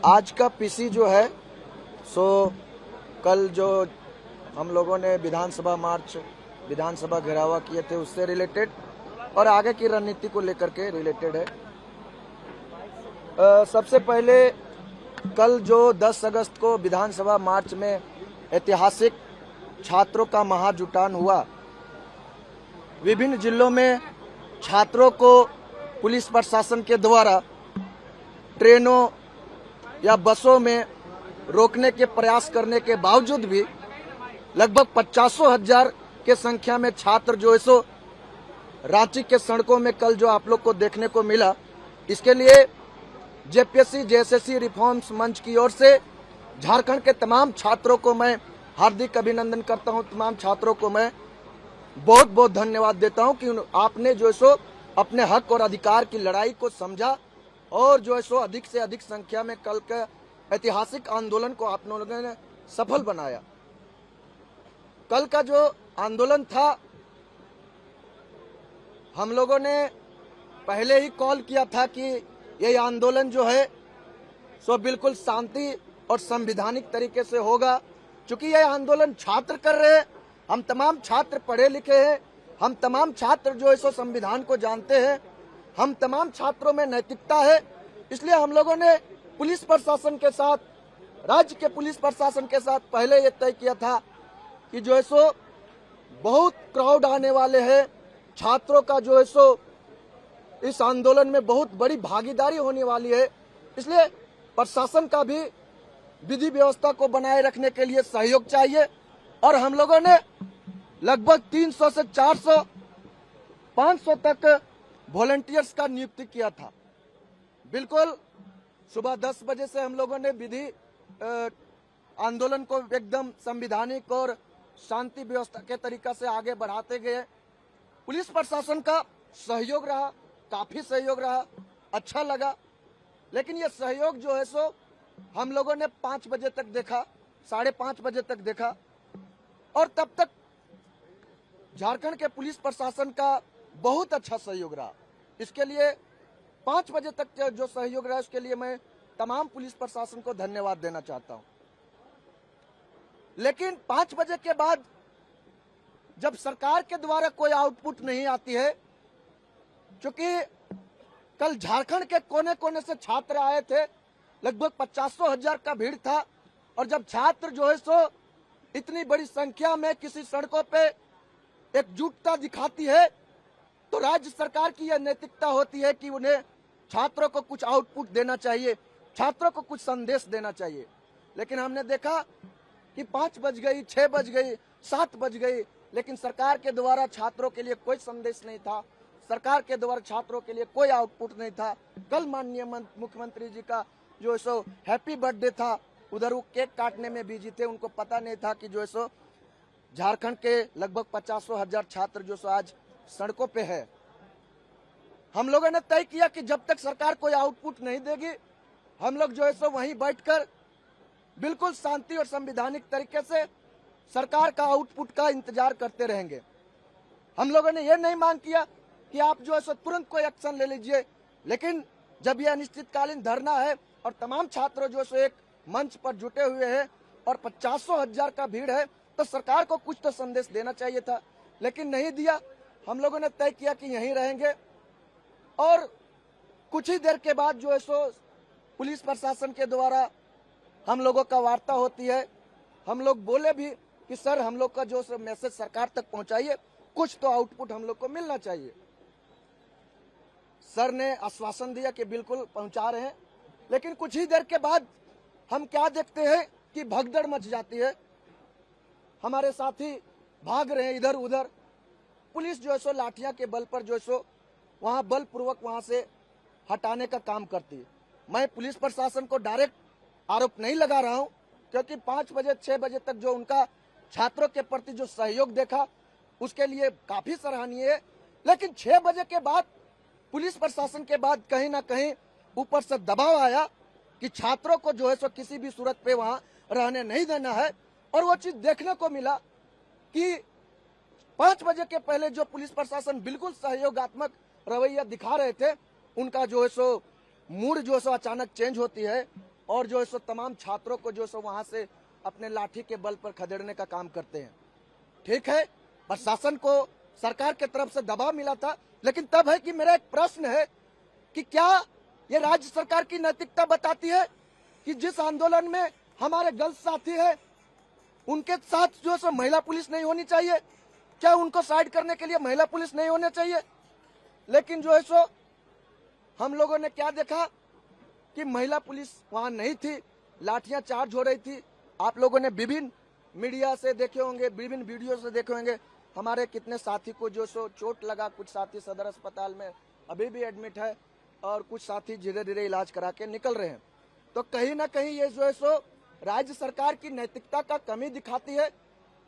आज का पीसी जो है सो कल जो हम लोगों ने विधानसभा मार्च विधानसभा घेरावा किए थे उससे रिलेटेड और आगे की रणनीति को लेकर के रिलेटेड है। सबसे पहले कल जो 10 अगस्त को विधानसभा मार्च में ऐतिहासिक छात्रों का महाजुटान हुआ, विभिन्न जिलों में छात्रों को पुलिस प्रशासन के द्वारा ट्रेनों या बसों में रोकने के प्रयास करने के बावजूद भी लगभग 50,000 के संख्या में छात्र जो है सो रांची के सड़कों में कल जो आप लोग को देखने को मिला, इसके लिए जेपीएससी जेएसएससी रिफॉर्म्स मंच की ओर से झारखंड के तमाम छात्रों को मैं हार्दिक अभिनंदन करता हूं। तमाम छात्रों को मैं बहुत बहुत धन्यवाद देता हूं कि आपने जो है सो अपने हक और अधिकार की लड़ाई को समझा और जो है सो अधिक से अधिक संख्या में कल के ऐतिहासिक आंदोलन को आप लोगों ने सफल बनाया। कल का जो आंदोलन था, हम लोगों ने पहले ही कॉल किया था कि ये आंदोलन जो है सो बिल्कुल शांति और संवैधानिक तरीके से होगा। क्योंकि यह आंदोलन छात्र कर रहे हैं, हम तमाम छात्र पढ़े लिखे हैं, हम तमाम छात्र जो है सो संविधान को जानते हैं, हम तमाम छात्रों में नैतिकता है। इसलिए हम लोगों ने पुलिस प्रशासन के साथ, राज्य के पुलिस प्रशासन के साथ पहले ये तय किया था कि जो है सो बहुत क्राउड आने वाले हैं, छात्रों का जो है सो इस आंदोलन में बहुत बड़ी भागीदारी होने वाली है। इसलिए प्रशासन का भी विधि व्यवस्था को बनाए रखने के लिए सहयोग चाहिए और हम लोगों ने लगभग 300 से 400 500 तक वॉलंटियर्स का नियुक्ति किया था। बिल्कुल सुबह 10 बजे से हम लोगों ने विधि आंदोलन को एकदम संवैधानिक और शांति व्यवस्था के तरीका से आगे बढ़ाते गए। पुलिस प्रशासन का सहयोग रहा, काफी सहयोग रहा, अच्छा लगा। लेकिन ये सहयोग जो है सो हम लोगों ने 5 बजे तक देखा, 5:30 बजे तक देखा और तब तक झारखंड के पुलिस प्रशासन का बहुत अच्छा सहयोग रहा। इसके लिए 5 बजे तक जो सहयोग रहा उसके लिए मैं तमाम पुलिस प्रशासन को धन्यवाद देना चाहता हूं। लेकिन 5 बजे के बाद जब सरकार के द्वारा कोई आउटपुट नहीं आती है, क्योंकि कल झारखंड के कोने कोने से छात्र आए थे, लगभग 50,000 का भीड़ था और जब छात्र जो है सो इतनी बड़ी संख्या में किसी सड़कों पे एकजुटता दिखाती है तो राज्य सरकार की यह नैतिकता होती है कि उन्हें छात्रों को कुछ आउटपुट देना चाहिए, छात्रों को कुछ संदेश देना चाहिए। लेकिन हमने देखा कि 5 बज गई, 6 बज गई, 7 बज गई, लेकिन सरकार के द्वारा छात्रों के लिए कोई संदेश नहीं था, सरकार के द्वारा छात्रों के लिए कोई आउटपुट नहीं था। कल माननीय मुख्यमंत्री जी का जो है सो हैप्पी बर्थडे था, उधर वो केक काटने में बिजी थे, उनको पता नहीं था कि जो है सो झारखंड के लगभग 50,000 छात्र जो सो आज सड़कों पे है। हम लोगों ने तय किया कि जब तक सरकार कोई आउटपुट नहीं देगी, हम लोग जो है सो वहीं बैठकर बिल्कुल शांति और संवैधानिक तरीके से सरकार का आउटपुट का इंतजार करते रहेंगे। हम लोगों ने यह नहीं मांग किया कि आप जो है सो तुरंत कोई एक्शन ले लीजिए, लेकिन जब यह अनिश्चितकालीन धरना है और तमाम छात्र जो सो एक मंच पर जुटे हुए हैं और 50,000 का भीड़ है, तो सरकार को कुछ तो संदेश देना चाहिए था, लेकिन नहीं दिया। हम लोगों ने तय किया कि यहीं रहेंगे और कुछ ही देर के बाद जो है सो पुलिस प्रशासन के द्वारा हम लोगों का वार्ता होती है। हम लोग बोले भी कि सर हम लोग का जो मैसेज सरकार तक पहुंचाइए, कुछ तो आउटपुट हम लोग को मिलना चाहिए। सर ने आश्वासन दिया कि बिल्कुल पहुंचा रहे हैं, लेकिन कुछ ही देर के बाद हम क्या देखते हैं कि भगदड़ मच जाती है, हमारे साथी भाग रहे हैं इधर उधर, पुलिस जो है सो लाठियां के बल पर जो है सो वहां बलपूर्वक वहां से हटाने का काम करती है। मैं पुलिस प्रशासन को डायरेक्ट आरोप नहीं लगा रहा हूं, क्योंकि 5 बजे 6 बजे तक जो उनका छात्रों के प्रति जो सहयोग देखा उसके लिए काफी सराहनीय है। लेकिन 6 बजे के बाद पुलिस प्रशासन के बाद कहीं ना कहीं ऊपर से दबाव आया कि छात्रों को जो है सो किसी भी सूरत पे वहां रहने नहीं देना है। और वो चीज देखने को मिला कि 5 बजे के पहले जो पुलिस प्रशासन बिल्कुल सहयोगात्मक रवैया दिखा रहे थे, उनका जो है सो मूड जो है सो अचानक चेंज होती है और जो है सो तमाम छात्रों को जो सो वहां से अपने लाठी के बल पर खदेड़ने का काम करते हैं। ठीक है, प्रशासन को सरकार के तरफ से दबाव मिला था, लेकिन तब है कि मेरा एक प्रश्न है कि क्या ये राज्य सरकार की नैतिकता बताती है कि जिस आंदोलन में हमारे गर्ल्स साथी है उनके साथ जो है महिला पुलिस नहीं होनी चाहिए? क्या उनको साइड करने के लिए महिला पुलिस नहीं होना चाहिए? लेकिन जो है सो हम लोगों ने क्या देखा कि महिला पुलिस वहां नहीं थी, लाठियां चार्ज हो रही थी। आप लोगों ने विभिन्न मीडिया से देखे होंगे, विभिन्न वीडियो से देखे होंगे, हमारे कितने साथी को जो सो चोट लगा, कुछ साथी सदर अस्पताल में अभी भी एडमिट है और कुछ साथी धीरे धीरे इलाज करा के निकल रहे हैं। तो कहीं ना कहीं ये जो है सो राज्य सरकार की नैतिकता का कमी दिखाती है।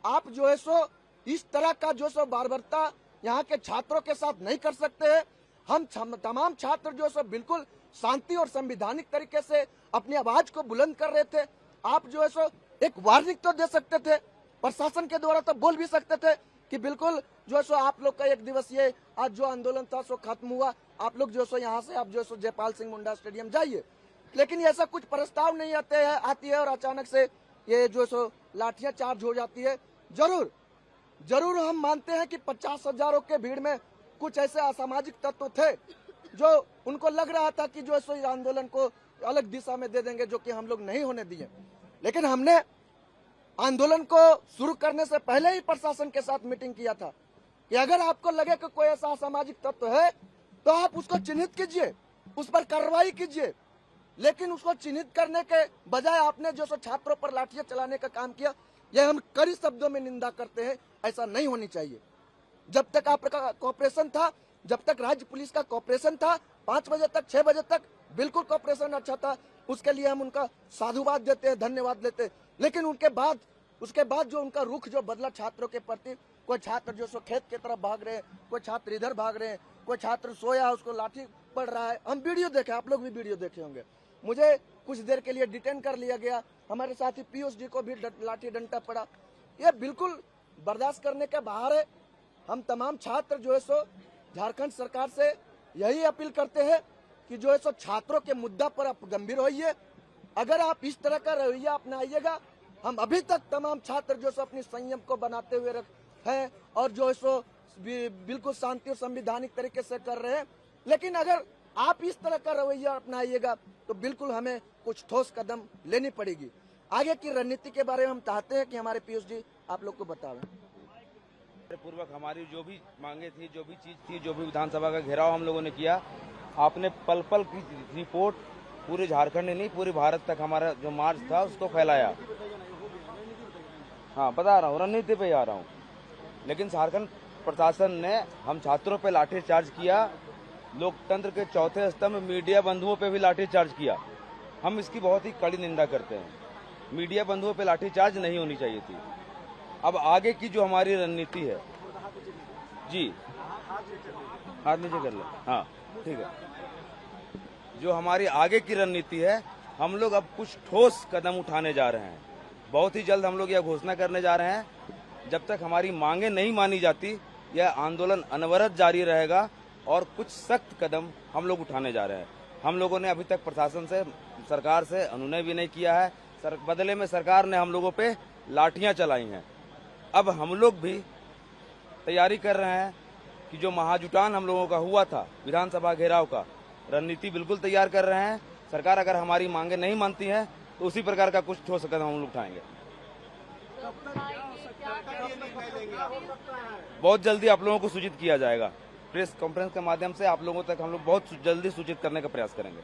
आप जो है सो इस तरह का जो सो बार्बरता यहाँ के छात्रों के साथ नहीं कर सकते हैं। हम तमाम छात्र जो सो बिल्कुल शांति और संवैधानिक तरीके से अपनी आवाज को बुलंद कर रहे थे। आप जो है सो एक वार्निंग तो दे सकते थे, प्रशासन के द्वारा तो बोल भी सकते थे कि बिल्कुल जो है सो आप लोग का एक दिवसीय आज जो आंदोलन था सो खत्म हुआ, आप लोग जो सो यहाँ से आप जो सो जयपाल सिंह मुंडा स्टेडियम जाइए। लेकिन ऐसा कुछ प्रस्ताव नहीं आती है और अचानक से ये जो सो लाठियां चार्ज हो जाती है। जरूर हम मानते हैं कि 50,000 के भीड़ में कुछ ऐसे असामाजिक तत्व थे जो उनको लग रहा था कि जो सो इस आंदोलन को अलग दिशा में दे देंगे, जो कि हम लोग नहीं होने दिए। लेकिन हमने आंदोलन को शुरू करने से पहले ही प्रशासन के साथ मीटिंग किया था कि अगर आपको लगे कि कोई ऐसा असामाजिक तत्व है तो आप उसको चिन्हित कीजिए, उस पर कार्रवाई कीजिए। लेकिन उसको चिन्हित करने के बजाय आपने जो सो छात्रों पर लाठियां चलाने का काम किया, यह हम कड़ी शब्दों में निंदा करते हैं। ऐसा नहीं होनी चाहिए। जब तक आपका कॉपरेशन था, जब तक राज्य पुलिस का कॉपरेशन था, 5 बजे तक 6 बजे तक बिल्कुल कॉपरेशन अच्छा था, उसके लिए हम उनका साधुवाद देते हैं, धन्यवाद देते हैं। लेकिन उसके बाद जो उनका रुख जो बदला छात्रों के प्रति, कोई छात्र जो सो खेत की तरफ भाग रहे हैं, कोई छात्र इधर भाग रहे हैं, कोई छात्र सोया उसको लाठी पड़ रहा है। हम वीडियो देखे, आप लोग भी वीडियो देखे होंगे। मुझे कुछ देर के लिए डिटेन कर लिया गया, हमारे साथी पीयूष जी को भी लाठी डंडा पड़ा। यह बिल्कुल बर्दाश्त करने के बाहर है। हम तमाम छात्र जो है सो झारखंड सरकार से यही अपील करते हैं कि जो है सो छात्रों के मुद्दा पर आप गंभीर होइए। अगर आप इस तरह का रवैया अपनाइएगा, हम अभी तक तमाम छात्र जो सो अपनी संयम को बनाते हुए हैं और जो है सो बिल्कुल शांति और संवैधानिक तरीके से कर रहे हैं। लेकिन अगर आप इस तरह का रवैया अपनाइएगा तो बिल्कुल हमें कुछ ठोस कदम लेनी पड़ेगी। आगे की रणनीति के बारे में हम चाहते हैं कि हमारे पीयूष जी आप लोग को बतावें। पूर्वक हमारी जो भी मांगे थी, जो भी चीज थी, जो भी विधानसभा का घेराव हम लोगों ने किया, आपने पल पल की रिपोर्ट पूरे झारखंड नहीं पूरे भारत तक हमारा जो मार्च था उसको फैलाया। हाँ, बता रहा हूँ, रणनीति पे आ रहा हूँ। लेकिन झारखंड प्रशासन ने हम छात्रों पे लाठीचार्ज किया, लोकतंत्र के चौथे स्तंभ मीडिया बंधुओं पे भी लाठीचार्ज किया। हम इसकी बहुत ही कड़ी निंदा करते हैं। मीडिया बंधुओं पे लाठीचार्ज नहीं होनी चाहिए थी। अब आगे की जो हमारी रणनीति है, जी हाथ नीचे कर ले, हाँ ठीक है, जो हमारी आगे की रणनीति है, हम लोग अब कुछ ठोस कदम उठाने जा रहे हैं। बहुत ही जल्द हम लोग यह घोषणा करने जा रहे हैं, जब तक हमारी मांगे नहीं मानी जाती यह आंदोलन अनवरत जारी रहेगा और कुछ सख्त कदम हम लोग उठाने जा रहे हैं। हम लोगों ने अभी तक प्रशासन से, सरकार से अनुनय भी नहीं किया है। बदले में सरकार ने हम लोगों पे लाठियां चलाई हैं। अब हम लोग भी तैयारी कर रहे हैं कि जो महाजुटान हम लोगों का हुआ था विधानसभा घेराव का, रणनीति बिल्कुल तैयार कर रहे हैं। सरकार अगर हमारी मांगे नहीं मानती है तो उसी प्रकार का कुछ ठोस कदम हम लोग उठाएंगे। बहुत जल्दी आप लोगों को सूचित किया जाएगा। प्रेस कॉन्फ्रेंस के माध्यम से आप लोगों तक हम लोग बहुत जल्दी सूचित करने का प्रयास करेंगे।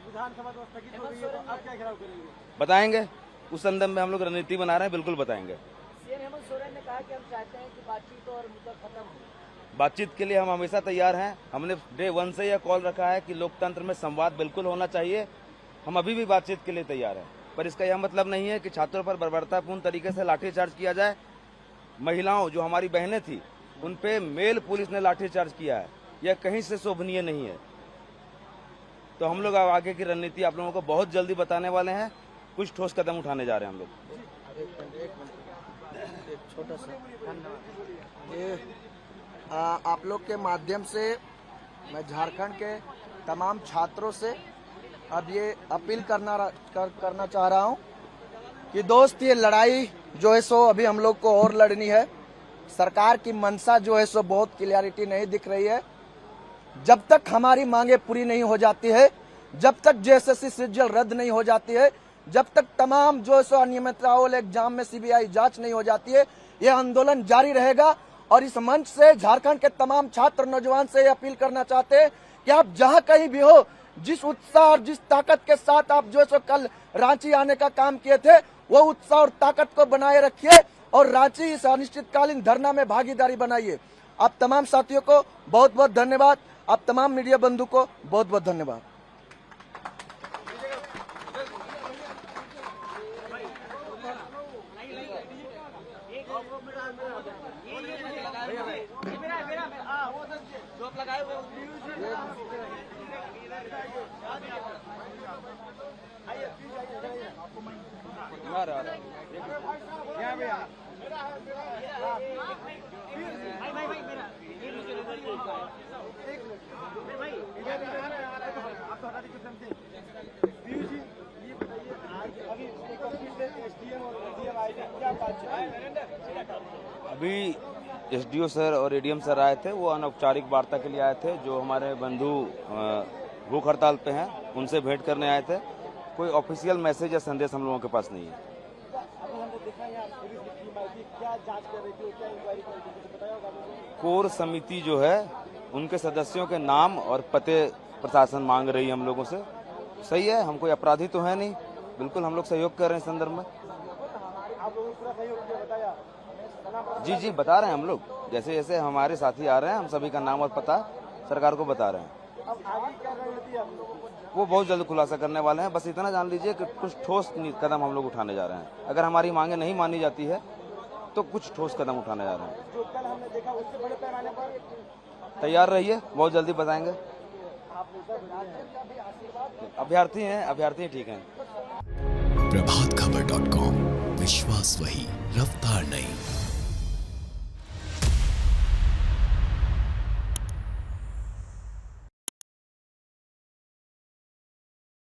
बताएंगे, उस संदर्भ में हम लोग रणनीति बना रहे हैं, बिल्कुल बताएंगे। हेमंत सोरेन ने कहा कि हम चाहते हैं कि बातचीत और मुद्दा खत्म हो। बातचीत के लिए हम हमेशा तैयार हैं। हमने डे 1 से यह कॉल रखा है कि लोकतंत्र में संवाद बिल्कुल होना चाहिए। हम अभी भी बातचीत के लिए तैयार हैं, पर इसका यह मतलब नहीं है कि छात्रों पर बर्बरतापूर्ण तरीके से लाठीचार्ज किया जाए। महिलाओं, जो हमारी बहनें थी, उन पे मेल पुलिस ने लाठीचार्ज किया है, यह कहीं से शोभनीय नहीं है। तो हम लोग आगे की रणनीति आप लोगों को बहुत जल्दी बताने वाले हैं। कुछ ठोस कदम उठाने जा रहे हैं हम लोग। एक छोटा सा ये आप लोग के माध्यम से मैं झारखंड के तमाम छात्रों से अब ये अपील करना चाह रहा हूं कि दोस्त ये लड़ाई जो है सो अभी हम लोग को और लड़नी है। सरकार की मंशा जो है सो बहुत क्लियरिटी नहीं दिख रही है। जब तक हमारी मांगे पूरी नहीं हो जाती है, जब तक जेएसएससी शेड्यूल रद्द नहीं हो जाती है, जब तक तमाम जो है सो अनियमितताओं वाले एग्जाम में सीबीआई जांच नहीं हो जाती है, यह आंदोलन जारी रहेगा। और इस मंच से झारखंड के तमाम छात्र नौजवान से अपील करना चाहते हैं कि आप जहां कहीं भी हो, जिस उत्साह और जिस ताकत के साथ आप जो है सो कल रांची आने का काम किए थे, वो उत्साह और ताकत को बनाए रखिए और रांची इस अनिश्चितकालीन धरना में भागीदारी बनाइए। आप तमाम साथियों को बहुत बहुत धन्यवाद। आप तमाम मीडिया बंधु को बहुत बहुत धन्यवाद। अभी एसडीओ सर और एडीएम सर आए थे, वो अनौपचारिक वार्ता के लिए आए थे। जो हमारे बंधु भूख हड़ताल पे हैं उनसे भेंट करने आए थे। कोई ऑफिशियल मैसेज या संदेश हम लोगों के पास नहीं है। कोर समिति जो है उनके सदस्यों के नाम और पते प्रशासन मांग रही है हम लोगों से। सही है, हम कोई अपराधी तो है नहीं, बिल्कुल हम लोग सहयोग कर रहे हैं इस संदर्भ में। जी बता रहे हैं हम लोग, जैसे जैसे हमारे साथी आ रहे हैं हम सभी का नाम और पता सरकार को बता रहे हैं। वो बहुत जल्द खुलासा करने वाले हैं। बस इतना जान लीजिए कि कुछ ठोस कदम हम लोग उठाने जा रहे हैं। अगर हमारी मांगे नहीं मानी जाती है तो कुछ ठोस कदम उठाने जा रहे हैं। जो कल हमने देखा उससे बड़े पैमाने पर तैयार रहिए, बहुत जल्दी बताएंगे। अभ्यर्थी ठीक हैं। प्रभातखबर.com, विश्वास वही, रफ्तार नहीं।